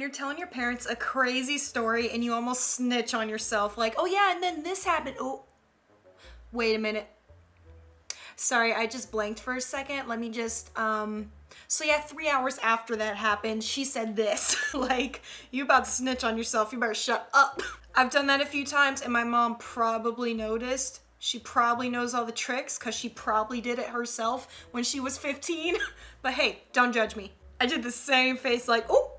you're telling your parents a crazy story and you almost snitch on yourself, like, oh yeah, and then this happened. Oh, wait a minute. Sorry, I just blanked for a second. Let me just, so yeah, 3 hours after that happened, she said this. Like, you about to snitch on yourself, you better shut up. I've done that a few times and my mom probably noticed. She probably knows all the tricks because she probably did it herself when she was 15. But hey, don't judge me. I did the same face like, oh,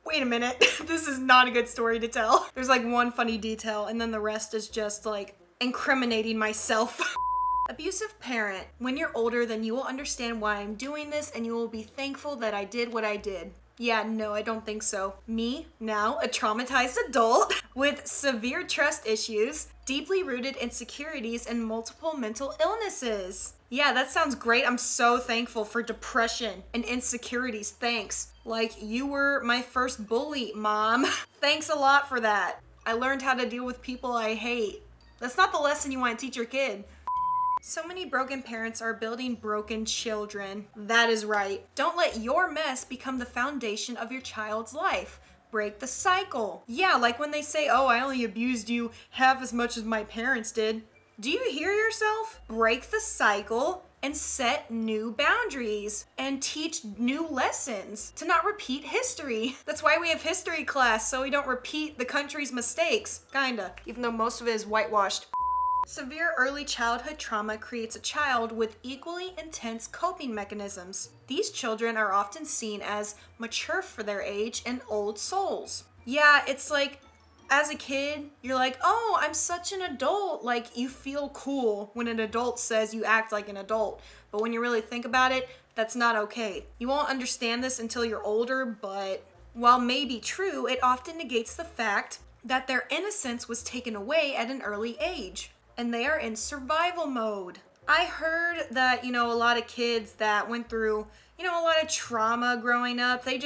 wait a minute. This is not a good story to tell. There's like one funny detail and then the rest is just like incriminating myself. Abusive parent. When you're older, then you will understand why I'm doing this and you will be thankful that I did what I did. Yeah, no, I don't think so. Me, now a traumatized adult with severe trust issues, deeply rooted insecurities, and multiple mental illnesses. Yeah, that sounds great. I'm so thankful for depression and insecurities. Thanks. Like, you were my first bully, Mom. Thanks a lot for that. I learned how to deal with people I hate. That's not the lesson you want to teach your kid. So many broken parents are building broken children. That is right. Don't let your mess become the foundation of your child's life. Break the cycle. Yeah, like when they say, oh, I only abused you half as much as my parents did. Do you hear yourself? Break the cycle and set new boundaries and teach new lessons to not repeat history. That's why we have history class, so we don't repeat the country's mistakes. Kinda, even though most of it is whitewashed. Severe early childhood trauma creates a child with equally intense coping mechanisms. These children are often seen as mature for their age and old souls. Yeah, it's like, as a kid, you're like, oh, I'm such an adult. Like, you feel cool when an adult says you act like an adult. But when you really think about it, that's not okay. You won't understand this until you're older, but while maybe true, it often negates the fact that their innocence was taken away at an early age. And they are in survival mode. I heard that, a lot of kids that went through, a lot of trauma growing up, they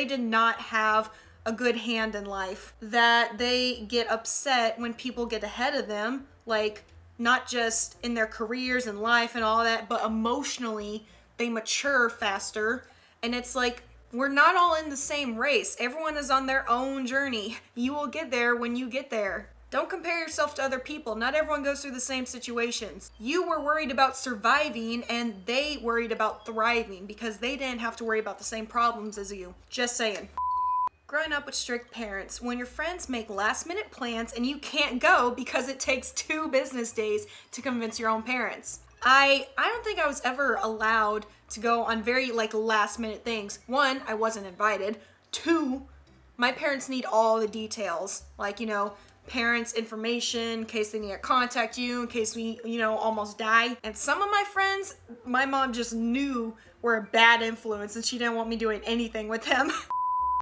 did not have a good hand in life. That they get upset when people get ahead of them, like not just in their careers and life and all that, but emotionally, they mature faster. And it's like, we're not all in the same race. Everyone is on their own journey. You will get there when you get there. Don't compare yourself to other people. Not everyone goes through the same situations. You were worried about surviving and they worried about thriving because they didn't have to worry about the same problems as you. Just saying. Growing up with strict parents, when your friends make last-minute plans and you can't go because it takes 2 business days to convince your own parents. I don't think I was ever allowed to go on very last-minute things. 1, I wasn't invited. 2, my parents need all the details. Parents' information in case they need to contact you, in case we, almost die. And some of my friends, my mom just knew were a bad influence and she didn't want me doing anything with them.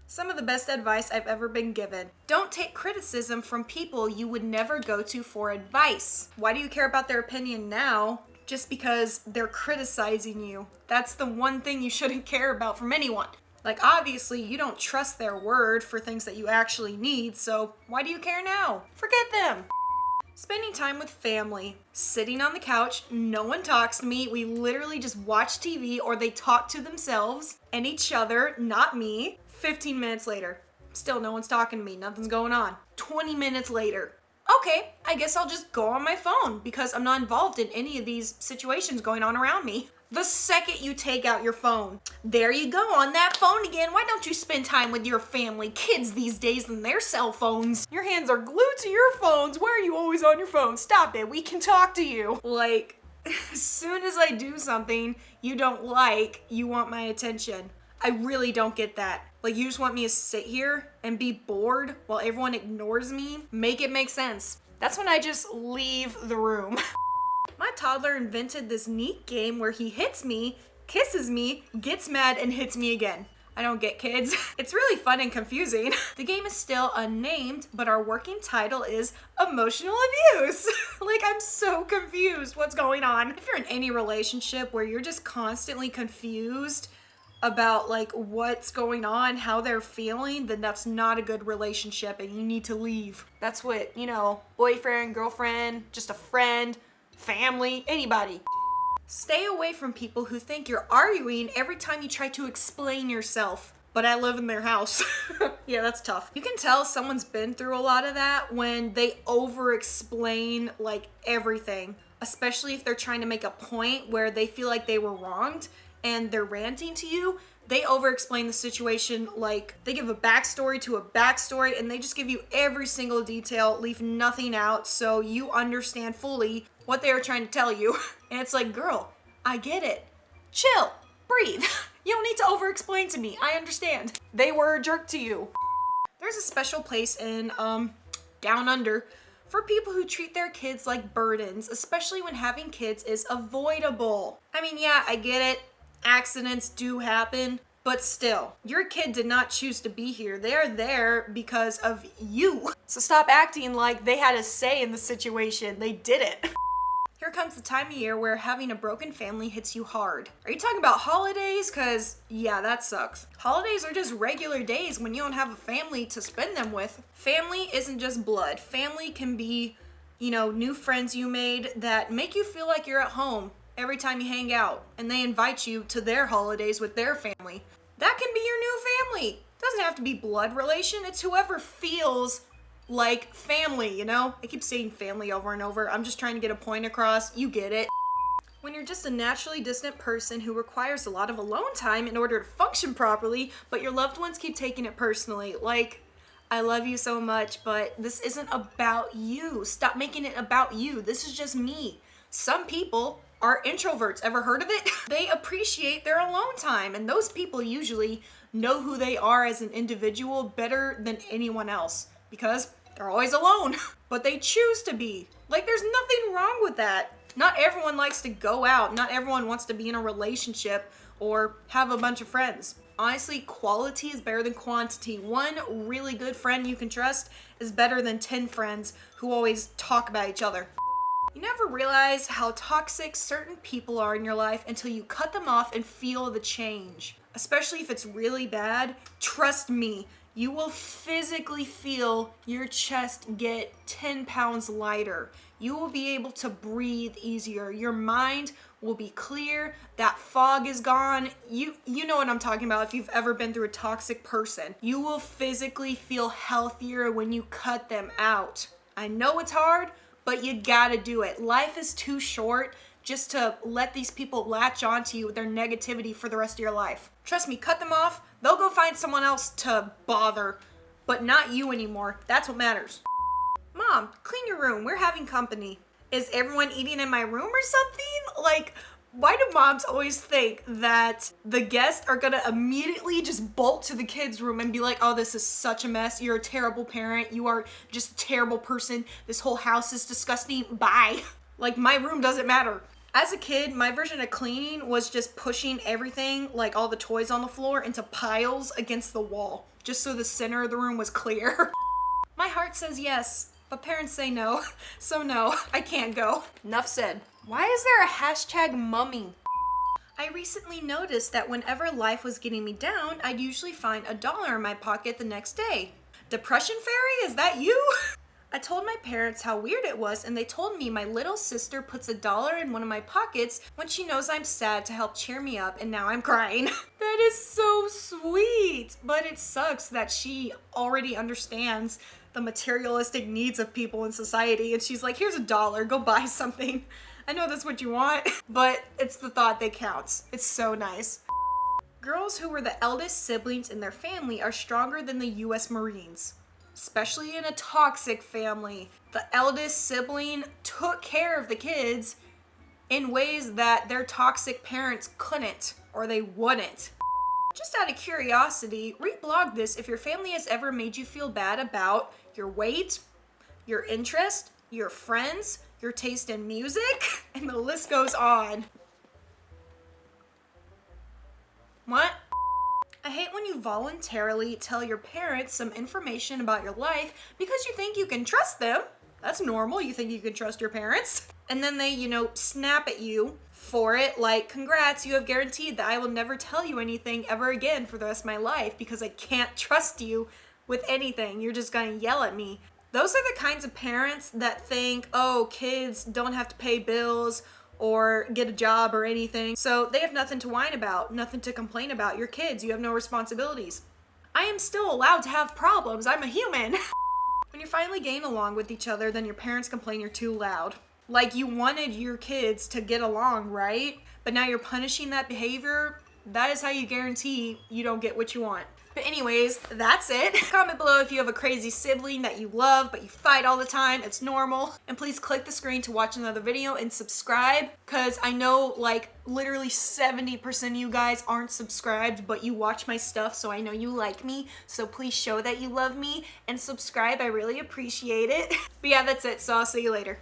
Some of the best advice I've ever been given. Don't take criticism from people you would never go to for advice. Why do you care about their opinion now? Just because they're criticizing you. That's the one thing you shouldn't care about from anyone. Obviously, you don't trust their word for things that you actually need, so why do you care now? Forget them. Spending time with family. Sitting on the couch, no one talks to me. We literally just watch TV or they talk to themselves and each other, not me. 15 minutes later, still no one's talking to me. Nothing's going on. 20 minutes later. Okay, I guess I'll just go on my phone because I'm not involved in any of these situations going on around me. The second you take out your phone, there you go on that phone again. Why don't you spend time with your family? Kids these days and their cell phones. Your hands are glued to your phones. Why are you always on your phone? Stop it. We can talk to you. As soon as I do something you don't like, you want my attention. I really don't get that. You just want me to sit here and be bored while everyone ignores me? Make it make sense. That's when I just leave the room. My toddler invented this neat game where he hits me, kisses me, gets mad, and hits me again. I don't get kids. It's really fun and confusing. The game is still unnamed, but our working title is Emotional Abuse. I'm so confused. What's going on? If you're in any relationship where you're just constantly confused about what's going on, how they're feeling, then that's not a good relationship and you need to leave. That's what, boyfriend, girlfriend, just a friend, family, anybody. Stay away from people who think you're arguing every time you try to explain yourself. but I live in their house. Yeah, that's tough. You can tell someone's been through a lot of that when they over-explain like everything, especially if they're trying to make a point where they feel like they were wronged and they're ranting to you. They over-explain the situation, like they give a backstory to a backstory, and they just give you every single detail, leave nothing out, so you understand fully what they are trying to tell you. And it's like, girl, I get it. Chill, breathe. You don't need to over-explain to me. I understand. They were a jerk to you. There's a special place in Down Under for people who treat their kids like burdens, especially when having kids is avoidable. I mean, yeah, I get it. Accidents do happen, but still, your kid did not choose to be here. They're there because of you. So stop acting like they had a say in the situation. They didn't. Here comes the time of year where having a broken family hits you hard. Are you talking about holidays? Cause yeah, that sucks. Holidays are just regular days when you don't have a family to spend them with. Family isn't just blood. Family can be, new friends you made that make you feel like you're at home every time you hang out, and they invite you to their holidays with their family. That can be your new family. It doesn't have to be blood relation. It's whoever feels like family, I keep saying family over and over. I'm just trying to get a point across. You get it. When you're just a naturally distant person who requires a lot of alone time in order to function properly, but your loved ones keep taking it personally. Like, I love you so much, but this isn't about you. Stop making it about you. This is just me. Some people are introverts. Ever heard of it? They appreciate their alone time, and those people usually know who they are as an individual better than anyone else because they're always alone. But they choose to be. Like, there's nothing wrong with that. Not everyone likes to go out. Not everyone wants to be in a relationship or have a bunch of friends. Honestly, quality is better than quantity. One really good friend you can trust is better than 10 friends who always talk about each other. You never realize how toxic certain people are in your life until you cut them off and feel the change. Especially if it's really bad. Trust me, you will physically feel your chest get 10 pounds lighter. You will be able to breathe easier. Your mind will be clear. That fog is gone. You know what I'm talking about if you've ever been through a toxic person. You will physically feel healthier when you cut them out. I know it's hard, but you gotta do it. Life is too short just to let these people latch onto you with their negativity for the rest of your life. Trust me, cut them off. They'll go find someone else to bother, but not you anymore. That's what matters. Mom, clean your room. We're having company. Is everyone eating in my room or something? Like, why do moms always think that the guests are gonna immediately just bolt to the kids' room and be like, oh, this is such a mess. You're a terrible parent. You are just a terrible person. This whole house is disgusting. Bye. Like, my room doesn't matter. As a kid, my version of cleaning was just pushing everything, like all the toys on the floor, into piles against the wall, just so the center of the room was clear. My heart says yes, but parents say no. So no, I can't go. Enough said. Why is there a hashtag mummy? I recently noticed that whenever life was getting me down, I'd usually find $1 in my pocket the next day. Depression fairy, is that you? I told my parents how weird it was, and they told me my little sister puts $1 in one of my pockets when she knows I'm sad to help cheer me up, and now I'm crying. That is so sweet, but it sucks that she already understands the materialistic needs of people in society, and she's like, here's $1, go buy something. I know that's what you want, but it's the thought that counts. It's so nice. Girls who were the eldest siblings in their family are stronger than the US Marines. Especially in a toxic family. The eldest sibling took care of the kids in ways that their toxic parents couldn't, or they wouldn't. Just out of curiosity, reblog this if your family has ever made you feel bad about your weight, your interest, your friends, your taste in music, and the list goes on. What? I hate when you voluntarily tell your parents some information about your life because you think you can trust them. That's normal. You think you can trust your parents. And then they, snap at you for it. Like, congrats, you have guaranteed that I will never tell you anything ever again for the rest of my life because I can't trust you with anything. You're just going to yell at me. Those are the kinds of parents that think, oh, kids don't have to pay bills or get a job or anything. So they have nothing to whine about, nothing to complain about. You're kids, you have no responsibilities. I am still allowed to have problems. I'm a human. When you're finally getting along with each other, then your parents complain you're too loud. Like, you wanted your kids to get along, right? But now you're punishing that behavior. That is how you guarantee you don't get what you want. But anyways, that's it. Comment below if you have a crazy sibling that you love, but you fight all the time. It's normal. And please click the screen to watch another video and subscribe, because I know like literally 70% of you guys aren't subscribed, but you watch my stuff, so I know you like me. So please show that you love me and subscribe. I really appreciate it. But yeah, that's it. So I'll see you later.